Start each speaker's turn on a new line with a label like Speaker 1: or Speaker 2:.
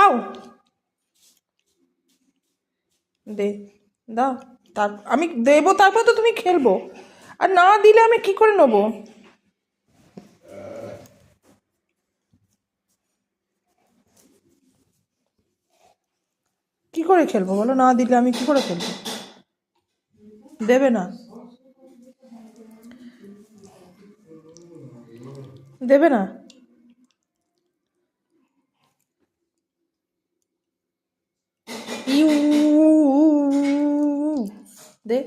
Speaker 1: আও দে, দাও। আমি দেবো, তারপর তো তুমি খেলবো। আর না দিলে আমি কি করে নেবো? কি করে খেলবো বলো? না দিলে আমি কি করে খেলবো? দেবে না? দেবে না? ইউ, দে।